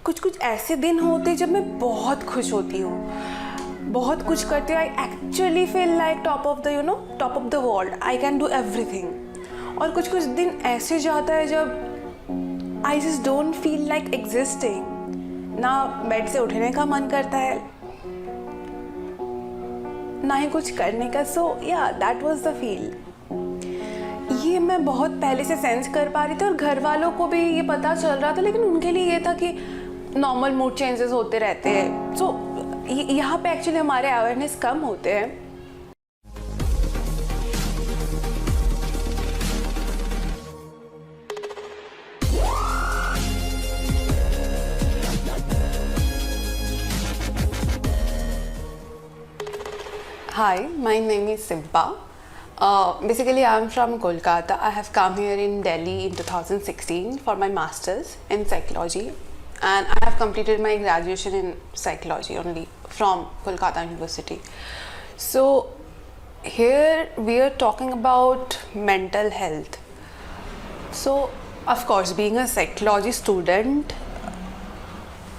कुछ कुछ ऐसे दिन होते जब मैं बहुत खुश होती हूँ, बहुत कुछ करती हूँ। I actually feel like top of the top of the world, I can do everything. और कुछ कुछ दिन ऐसे जाता है जब I just don't feel like existing, ना बेड से उठने का मन करता है, ना ही कुछ करने का। सो या दैट वाज द फील। ये मैं बहुत पहले से सेंस कर पा रही थी और घर वालों को भी ये पता चल रहा था, लेकिन उनके लिए ये था कि नॉर्मल मूड चेंजेस होते रहते हैं। सो यहाँ पे एक्चुअली हमारे अवेयरनेस कम होते हैं। Hi, my name is Simpa. Basically, I'm from Kolkata. I have come here in Delhi in 2016 for my master's in psychology, and I have completed my graduation in psychology only from Kolkata University. So here we are talking about mental health. So of course, being a psychology student,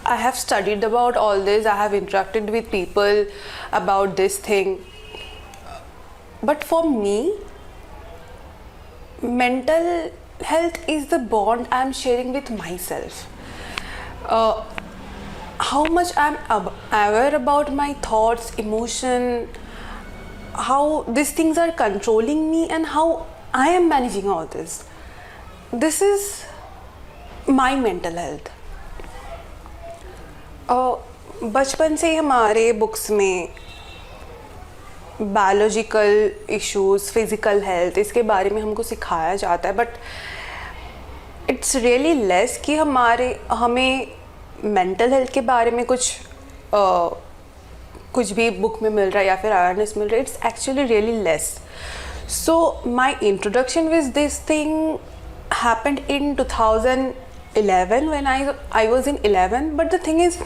I have studied about all this. I have interacted with people about this thing. But for me, mental health is the bond I am sharing with myself. How much I am aware about my thoughts, emotion, how these things are controlling me, and how I am managing all this. This is my mental health. बचपन से ही हमारे books में biological issues, physical health, इसके बारे में हमको सिखाया जाता है, बट इट्स रियली लेस कि हमें मेंटल हेल्थ के बारे में कुछ भी बुक में मिल रहा है या फिर अवेयरनेस मिल रहा है. It's actually really less. So my introduction with this thing happened in 2011 when I was in 11. But the thing is,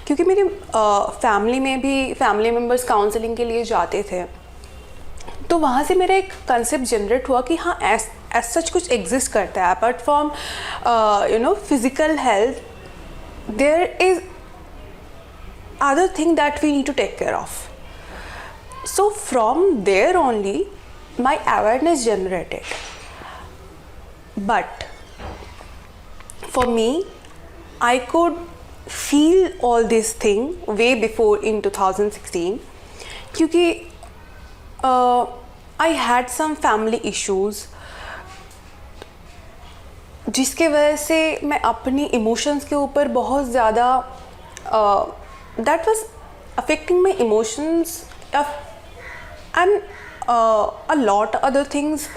क्योंकि मेरी फैमिली में भी फैमिली मेम्बर्स काउंसलिंग के लिए जाते थे, तो वहाँ से मेरा एक कंसेप्ट जनरेट हुआ कि हाँ, एज सच कुछ एग्जिस्ट करता है. Apart from physical health, there is other thing that we need to take care of. So from there only my awareness generated. But for me, I could feel all this thing way before in 2016, क्योंकि I had some family issues जिसके वजह से मैं अपनी emotions के ऊपर बहुत ज़्यादा that was affecting my emotions and a lot other things.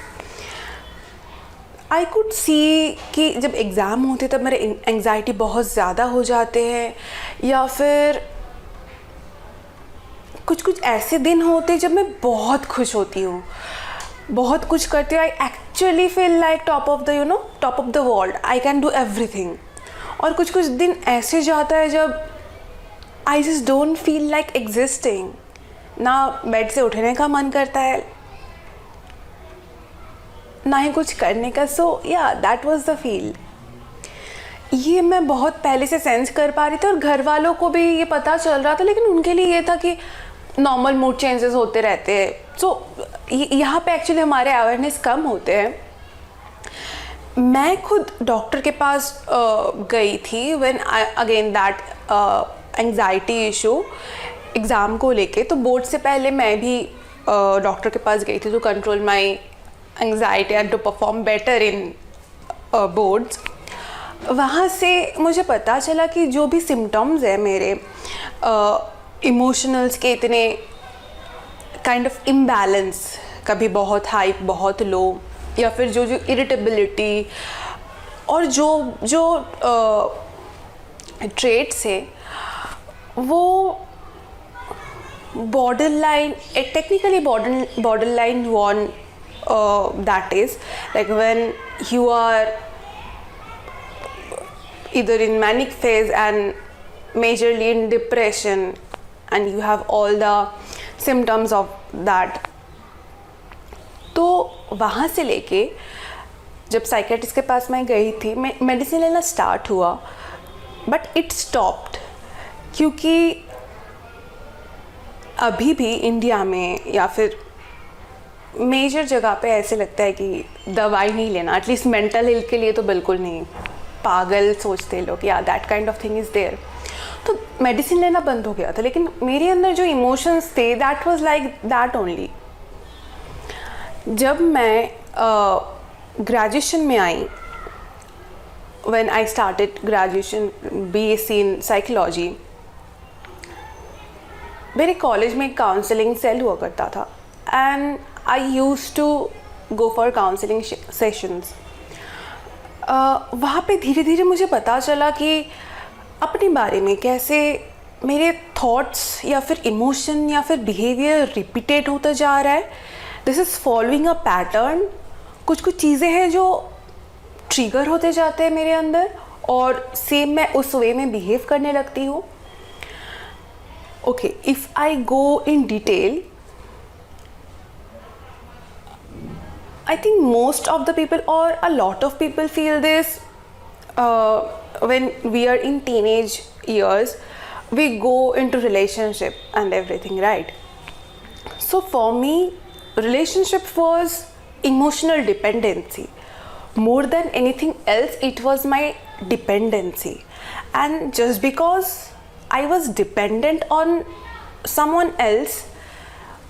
I could सी कि जब एग्ज़ाम होते तब मेरे एंग्जाइटी बहुत ज़्यादा हो जाते हैं, या फिर कुछ कुछ ऐसे दिन होते जब मैं बहुत खुश होती हूँ, बहुत कुछ करती हूँ. I actually feel like top of the world, I can do everything. और कुछ कुछ दिन ऐसे जाता है जब I just don't feel like existing, ना बेड से उठने का मन करता है, ना ही कुछ करने का. सो या दैट वाज द फील. ये मैं बहुत पहले से सेंस कर पा रही थी और घर वालों को भी ये पता चल रहा था, लेकिन उनके लिए ये था कि नॉर्मल मूड चेंजेस होते रहते हैं. सो यहाँ पे एक्चुअली हमारे अवेयरनेस कम होते हैं. मैं खुद डॉक्टर के पास गई थी when again that anxiety issue exam को लेके. तो बोर्ड से पहले मैं भी डॉक्टर के पास गई थी to control my anxiety and to perform better in boards. वहाँ से मुझे पता चला कि जो भी सिम्टम्स है मेरे इमोशनल्स के, इतने काइंड ऑफ इम्बैलेंस, कभी बहुत हाई बहुत लो, या फिर जो इरिटेबिलिटी और जो ट्रेट्स है, वो border line, technically border line one. That is like when you are either in manic phase and majorly in depression, and you have all the symptoms of that. तो वहाँ से लेके जब साइकेट्रिस्ट के पास मैं गई थी, मैं मेडिसिन लेना स्टार्ट हुआ, बट इट स्टॉप्ड, क्योंकि अभी भी इंडिया में या फिर मेजर जगह पे ऐसे लगता है कि दवाई नहीं लेना, एटलीस्ट मेंटल हेल्थ के लिए तो बिल्कुल नहीं, पागल सोचते लोग, या that kind of thing is there. तो मेडिसिन लेना बंद हो गया था, लेकिन मेरे अंदर जो इमोशंस थे that was like that only. जब मैं ग्रेजुएशन में आई, when I started graduation BSc in psychology, मेरे कॉलेज में काउंसलिंग सेल हुआ करता था and I used to go for counselling sessions. वहाँ पे धीरे धीरे मुझे पता चला कि अपने बारे में कैसे मेरे थॉट्स या फिर इमोशन या फिर बिहेवियर रिपीटेड होता जा रहा है। This is following a pattern. कुछ कुछ चीज़ें हैं जो ट्रिगर होते जाते हैं मेरे अंदर और सेम मैं उस वे में बिहेव करने लगती हूँ। Okay, if I go in detail, I think most of the people or a lot of people feel this when we are in teenage years, we go into relationship and everything, right? So for me, relationship was emotional dependency. More than anything else, it was my dependency. And just because I was dependent on someone else,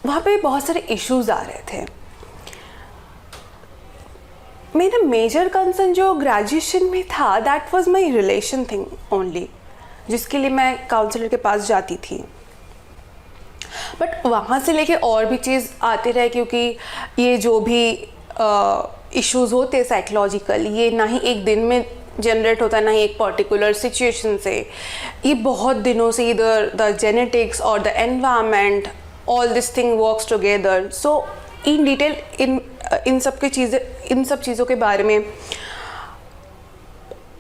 वहाँ पे बहुत सारे issues आ रहे थे। मेरा major concern जो graduation में था that was my relation thing only, जिसके लिए मैं काउंसलर के पास जाती थी। बट वहाँ से लेके और भी चीज़ आते रहे, क्योंकि ये जो भी इश्यूज़ होते साइकोलॉजिकल, ये ना ही एक दिन में जनरेट होता, ना ही एक पर्टिकुलर सिचुएशन से, ये बहुत दिनों से इधर द जेनेटिक्स और the environment, all this thing works together. So in detail in सब चीज़ों के बारे में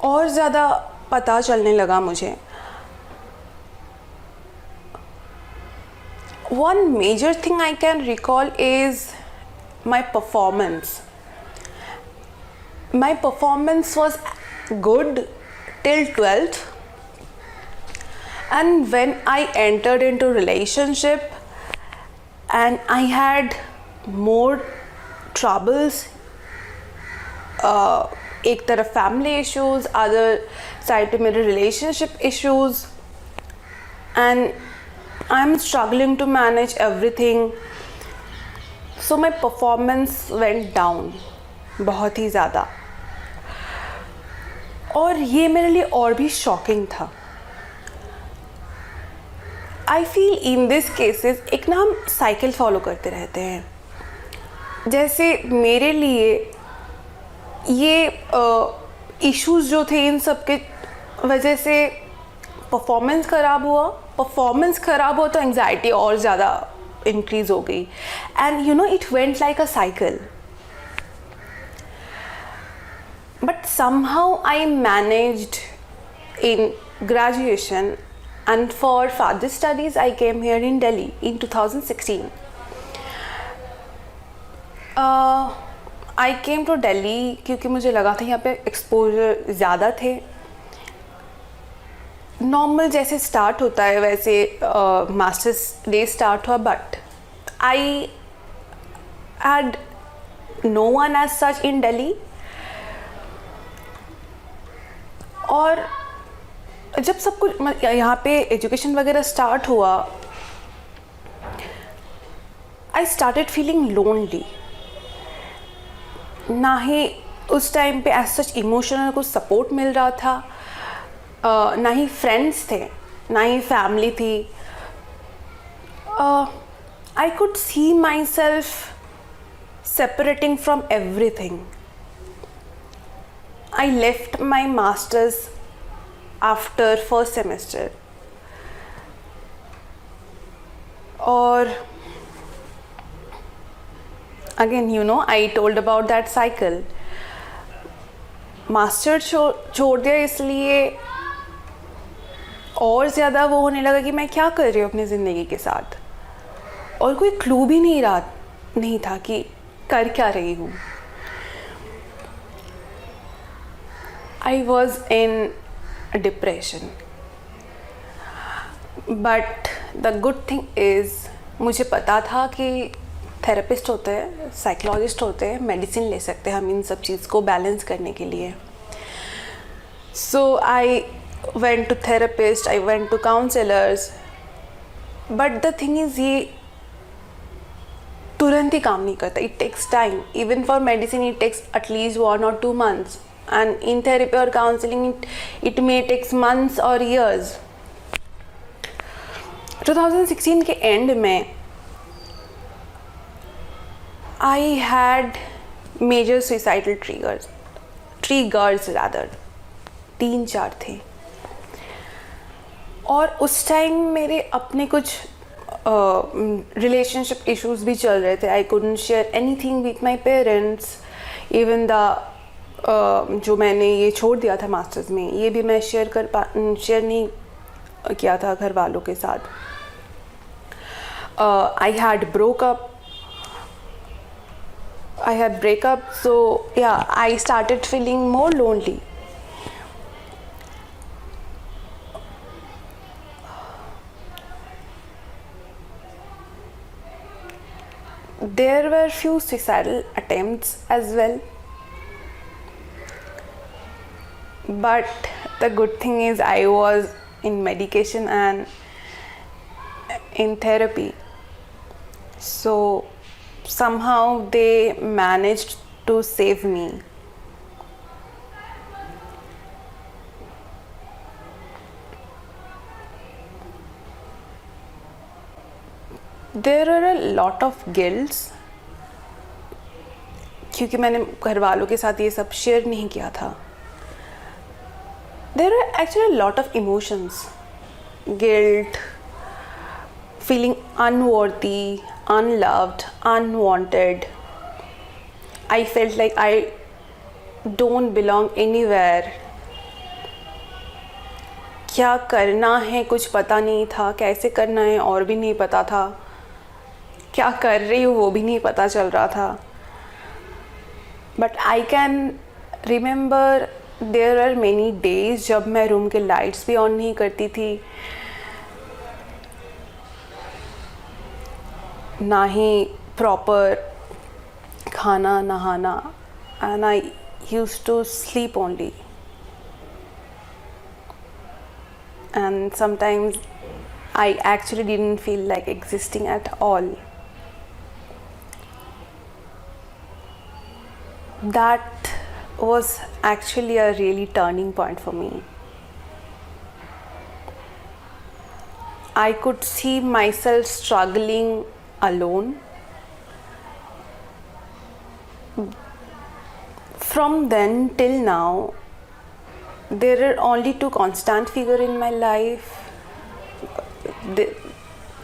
और ज़्यादा पता चलने लगा मुझे। One major thing I can recall is my performance. My performance was good till 12th, and when I entered into relationship and I had more troubles, एक तरफ फैमिली इश्यूज, अदर साइड पे मेरे relationship issues, and I am struggling to manage everything. So my performance went down बहुत ही ज़्यादा, और ये मेरे लिए और भी शॉकिंग था। I feel in this cases एक ना हम साइकिल फॉलो करते रहते हैं। जैसे मेरे लिए ये इश्यूज जो थे, इन सब के वजह से परफॉर्मेंस ख़राब हुआ तो एंजाइटी और ज़्यादा इंक्रीज़ हो गई, and you know it went like a cycle. But somehow I managed in graduation, and for further studies I came here in Delhi in 2016. I came to Delhi क्योंकि मुझे लगा था यहाँ पे एक्सपोजर ज़्यादा थे। नॉर्मल जैसे स्टार्ट होता है वैसे मास्टर्स डे स्टार्ट हुआ, but I had no one as such in Delhi. और जब सब कुछ यहाँ पे एजुकेशन वगैरह स्टार्ट हुआ, आई स्टार्टेड फीलिंग लोनली। ना ही उस टाइम पे एज सच इमोशनल कुछ सपोर्ट मिल रहा था, ना ही फ्रेंड्स थे, ना ही फैमिली थी। आई could C my self separating from everything. I left my masters after first semester, और again you know I told about that cycle. Master छोड़ दिया, इसलिए और ज़्यादा वो होने लगा कि मैं क्या कर रही हूँ अपनी ज़िंदगी के साथ, और कोई क्लू भी नहीं था कि कर क्या रही हूँ। I was in depression. But the good thing is मुझे पता था कि थेरेपिस्ट होते हैं, साइकोलॉजिस्ट होते हैं, मेडिसिन ले सकते हैं हम इन सब चीज़ को बैलेंस करने के लिए. So I went to therapist, I went to counsellors. But the thing is ये तुरंत ही काम नहीं करता. It takes time. Even for medicine it takes at least 1 or 2 months. And in therapy or counseling it may takes months or years. 2016 के and में I had major suicidal triggers rather. 3-4 थे. और उस टाइम मेरे अपने कुछ रिलेशनशिप इश्यूज भी चल रहे थे. आई couldn't share anything with my parents. Even the जो मैंने ये छोड़ दिया था मास्टर्स में, ये भी मैं शेयर नहीं किया था घर वालों के साथ. I had breakup, so yeah, I started feeling more lonely. There were few suicidal attempts as well. But the good thing is I was in medication and in therapy. So somehow they managed to save me. There are a lot of guilts क्योंकि मैंने घर वालों के साथ ये सब share नहीं किया था. There are actually a lot of emotions. Guilt, feeling unworthy, unloved, unwanted. I felt like I don't belong anywhere. क्या करना है कुछ पता नहीं था, कैसे करना है और भी नहीं पता था, क्या कर रही हूँ वो भी नहीं पता चल रहा था. But I can remember there are many days जब मैं रूम के लाइट्स भी ऑन नहीं करती थी, ना ही प्रॉपर खाना नहाना, and I used to sleep only. And sometimes I actually didn't feel like existing at all. That was actually a really turning point for me. I could see myself struggling alone. From then till now, there are only 2 constant figures in my life,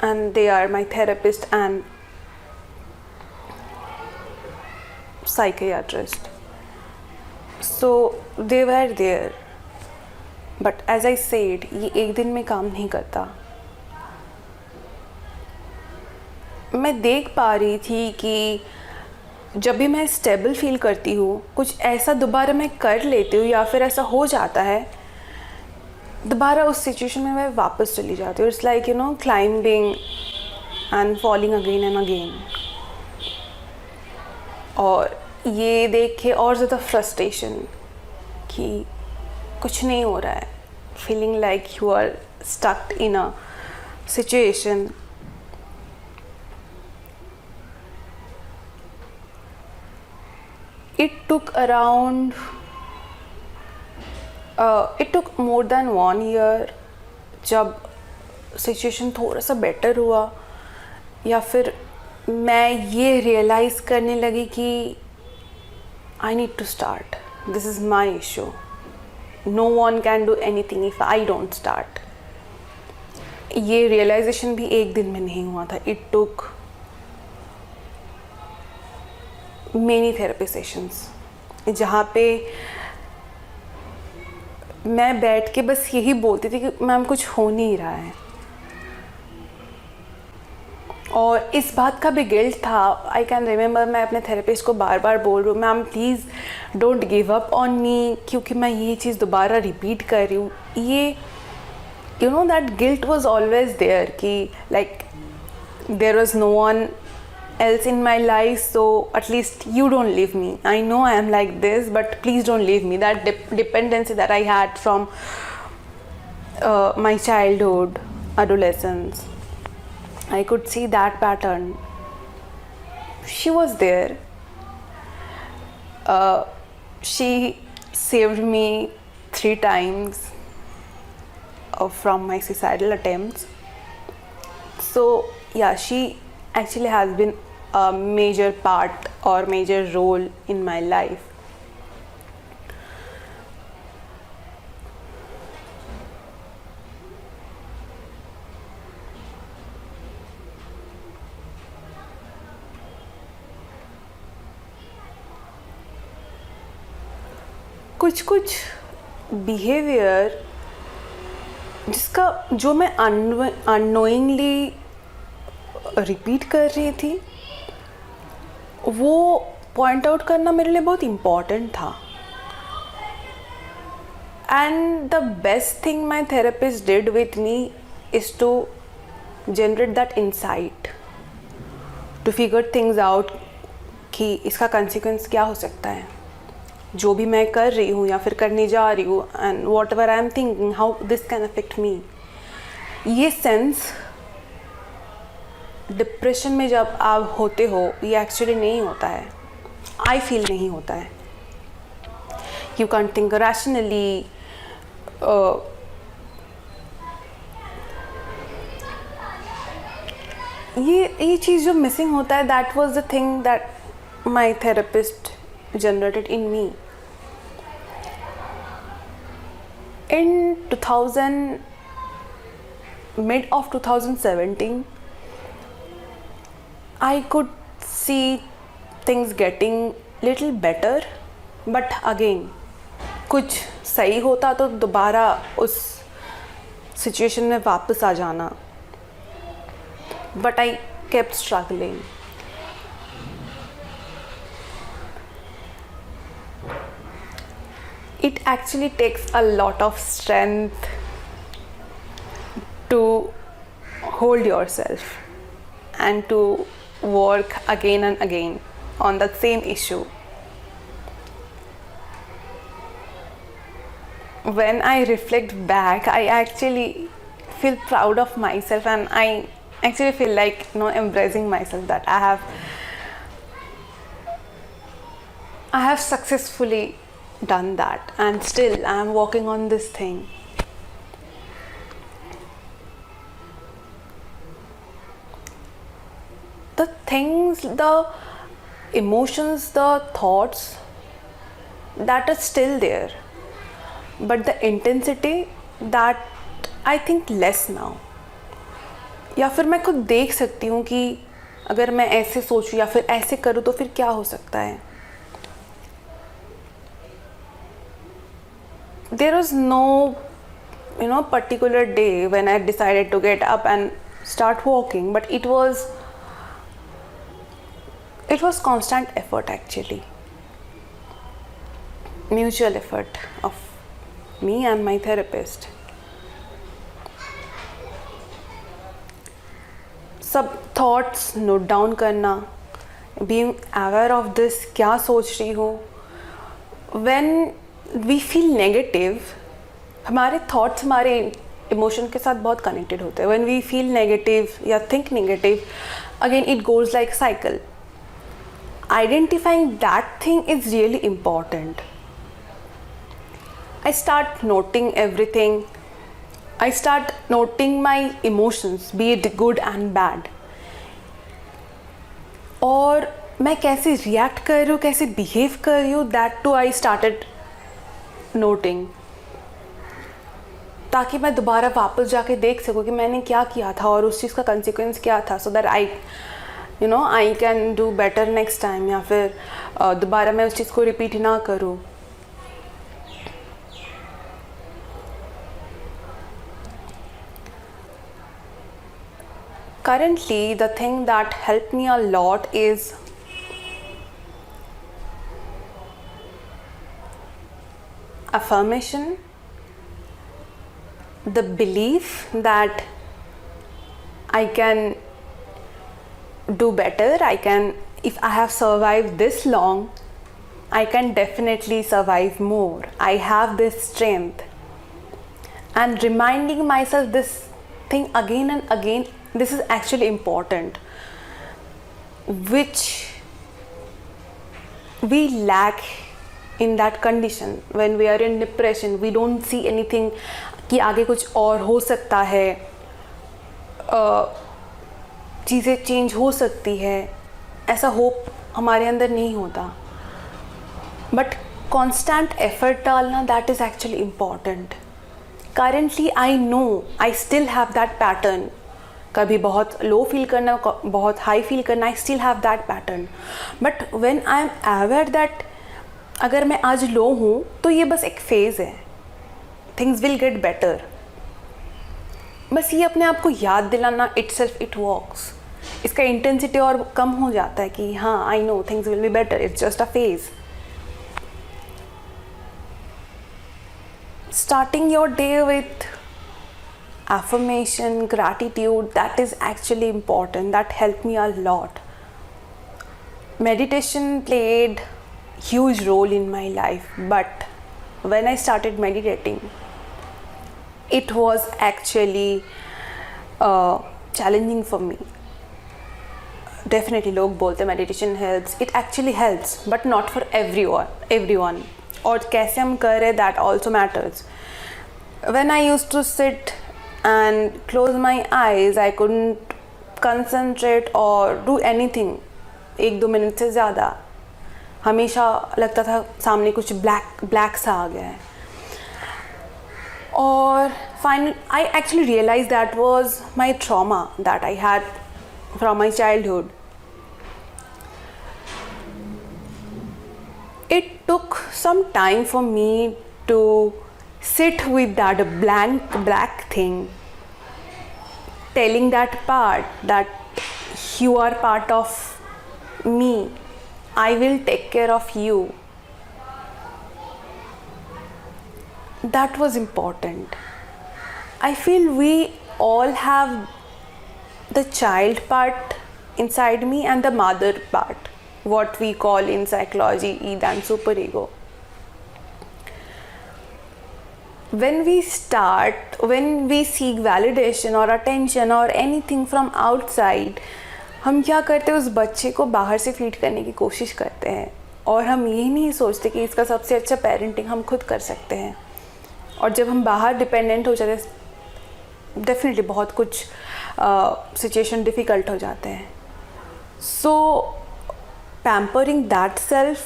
and they are my therapist and psychiatrist. So they were there, but as I said, ये एक दिन में काम नहीं करता. मैं देख पा रही थी कि जब भी मैं स्टेबल फील करती हूँ, कुछ ऐसा दोबारा मैं कर लेती हूँ या फिर ऐसा हो जाता है, दोबारा उस सिचुएशन में मैं वापस चली जाती हूँ. It's like climbing and falling again and again. और ये देख के और ज़्यादा फ्रस्ट्रेशन कि कुछ नहीं हो रहा है, feeling like you are stuck in a situation. It took more than 1 year जब सिचुएशन थोड़ा सा बेटर हुआ, या फिर मैं ये रियलाइज़ करने लगी कि I need to start. This is my issue. No one can do anything if I don't start. ये रियलाइजेशन भी एक दिन में नहीं हुआ था. It took many therapy sessions, जहाँ पे मैं बैठ के बस यही बोलती थी कि मैम कुछ हो नहीं रहा है. और इस बात का भी गिल्ट था. आई कैन रिमेंबर मैं अपने थेरेपिस्ट को बार बार बोल रही हूँ, ma'am please don't give up on me, क्योंकि मैं ये चीज़ दोबारा रिपीट कर रही हूँ. ये that guilt was always there कि like there was no one else in my life, so at least you don't leave me. I know I am like this, but please don't leave me. That dependency that I had from my childhood, adolescence, I could see that pattern. She was there. She saved me 3 times from my suicidal attempts. So yeah, she actually has been a major part or major role in my life. कुछ behaviour जो मैं unknowingly repeat कर रही थी, वो point out करना मेरे लिए बहुत इम्पॉर्टेंट था. And the best thing my therapist did with me is to generate that insight, to figure things out कि इसका कंसिक्वेंस क्या हो सकता है, जो भी मैं कर रही हूँ या फिर करने जा रही हूँ, and what ever I am thinking, how this can affect me. ये सेंस डिप्रेशन में जब आप होते हो, ये एक्चुअली नहीं होता है. आई फील नहीं होता है. You can think rationally. ये चीज़ जो मिसिंग होता है, that was the thing that my therapist generated in me. In mid of 2017, I could see things getting little better, but again कुछ सही होता तो दोबारा उस सिचुएशन में वापस आ जाना. But I kept struggling. It actually takes a lot of strength to hold yourself and to work again and again on the same issue. When I reflect back, I actually feel proud of myself, and I actually feel like embracing myself, that I have successfully done that, and still I am working on this thing. The things, the emotions, the thoughts, that is still there, but the intensity, that I think less now. या फिर मैं खुद देख सकती हूँ कि अगर मैं ऐसे सोचूं या फिर ऐसे करूँ तो फिर क्या हो सकता है. There was no particular day when I decided to get up and start walking, but it was constant effort, actually, mutual effort of me and my therapist. सब thoughts note down करना, being aware of this, क्या सोच रही हूँ. When we feel negative, हमारे thoughts हमारे emotion के साथ बहुत connected होते हैं. When we feel negative या think negative, again it goes like cycle. Identifying that thing is really important. I start noting everything. I start noting my emotions, be it good and bad. और मैं कैसे react कर रही हूँ, कैसे behave कर रही हूँ, that too I started noting, ताकि मैं दोबारा वापस जाके देख सकूँ कि मैंने क्या किया था और उस चीज़ का consequence क्या था, so that I can do better next time, या फिर दोबारा मैं उस चीज़ को repeat ना करूँ. Currently, the thing that helped me a lot is affirmation the belief that I can do better, if I have survived this long, I can definitely survive more. I have this strength. And reminding myself this thing again and again, this is actually important, which we lack in that condition. When we are in depression, we don't see anything कि आगे कुछ और हो सकता है, चीज़ें change हो सकती है, ऐसा होप हमारे अंदर नहीं होता. बट कॉन्स्टेंट एफर्ट डालना, that is actually important. Currently I know I still have that pattern. कभी बहुत लो फील करना, बहुत हाई फील करना, I still have that pattern. But when I am aware that अगर मैं आज लो हूँ तो ये बस एक फेज़ है, थिंग्स विल गेट बेटर. बस ये अपने आप को याद दिलाना, इटसेल्फ इट वर्क्स. इसका इंटेंसिटी और कम हो जाता है कि हाँ, I know things will be better, it's just a phase. Starting your day with affirmation, gratitude, that is actually important. That helped me a lot. Meditation played huge role in my life, but when I started meditating, it was actually challenging for me. Definitely लोग बोलते हैं meditation helps. It actually helps, but not for everyone. और कैसे हम कर रहे, that also matters. When I used to sit and close my eyes, I couldn't concentrate or do anything. 1-2 minute से ज़्यादा हमेशा लगता था सामने कुछ ब्लैक सा आ गया है. और finally I actually realized that was my trauma that I had from my childhood. It took some time for me to sit with that black thing, telling that part that you are part of me, I will take care of you. That was important. I feel we all have the child part inside me and the mother part, what we call in psychology ego and superego. When we seek validation or attention or anything from outside, हम क्या करते हैं, उस बच्चे को बाहर से feed करने की कोशिश करते हैं, और हम ये नहीं सोचते कि इसका सबसे अच्छा पेरेंटिंग हम खुद कर सकते हैं. और जब हम बाहर डिपेंडेंट हो जाते हैं, डेफिनेटली बहुत कुछ सिचुएशन डिफ़िकल्ट हो जाते हैं. So pampering that self,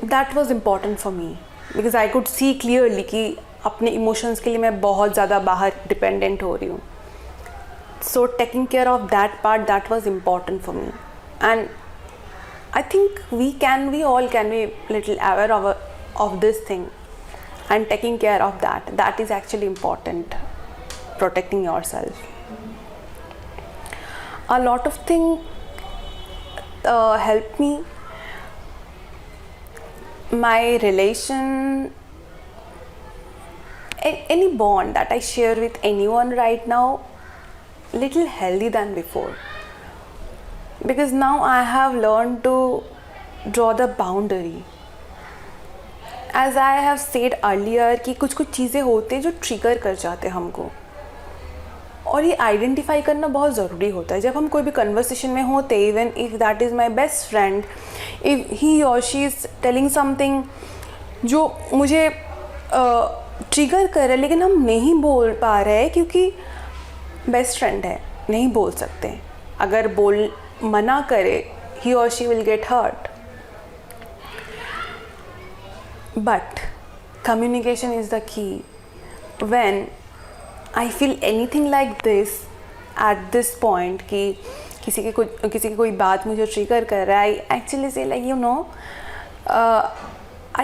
that was important for me, because I could see clearly कि अपने इमोशंस के लिए मैं बहुत ज़्यादा बाहर डिपेंडेंट हो रही हूँ. So taking care of that part, that was important for me. And I think we all can be little aware of this thing, and taking care of that is actually important. Protecting yourself, a lot of things help me. My relation, any bond that I share with anyone right now, little healthy than before, because now I have learned to draw the boundary. As I have said earlier कि कुछ चीज़ें होते हैं जो trigger कर जाते हैं हमको, और ये आइडेंटिफाई करना बहुत ज़रूरी होता है. जब हम कोई भी कन्वर्सेशन में होते, even if that is my best friend, if he और शी इज़ टेलिंग समथिंग जो मुझे ट्रिगर कर रहा है, लेकिन हम नहीं बोल पा रहे क्योंकि बेस्ट फ्रेंड है, नहीं बोल सकते. अगर मना करे, ही और she will get hurt. But communication is the key. When I feel anything like this at this point कि किसी की कोई बात मुझे ट्रिगर कर रहा है, I actually say like, you know,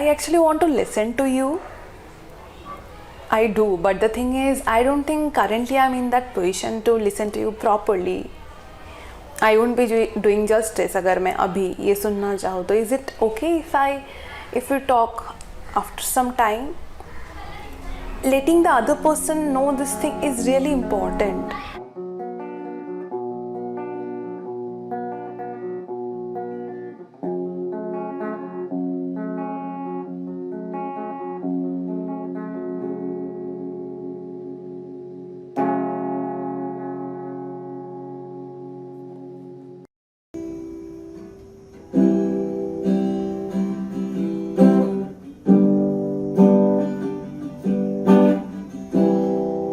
I actually want to listen to you. I do, but the thing is, I don't think currently I'm in that position to listen to you properly. I won't be doing justice अगर मैं अभी ये सुनना चाहूँ. तो is it okay if we talk after some time? letting the other person know this thing is really important.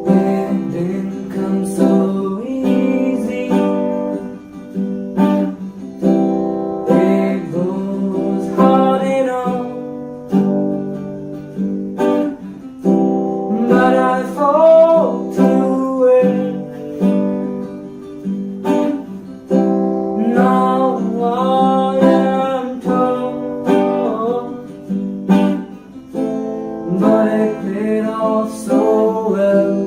It didn't come so easy. It was hard enough, but I fought through it. Now I am tough, but it paid off so well.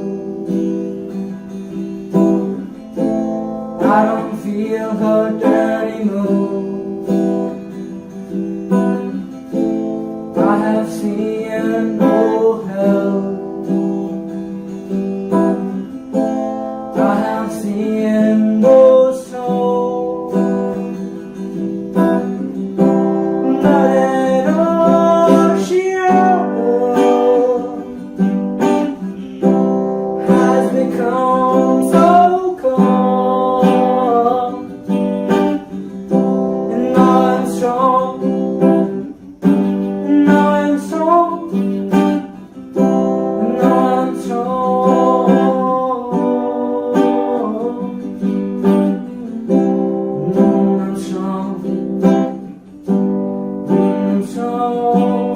I don't feel hurt anymore. I have seen no hell. I have seen no snow. But an ocean has become so calm, and I'm strong, and I'm strong, and I'm strong, and I'm strong, and I'm strong.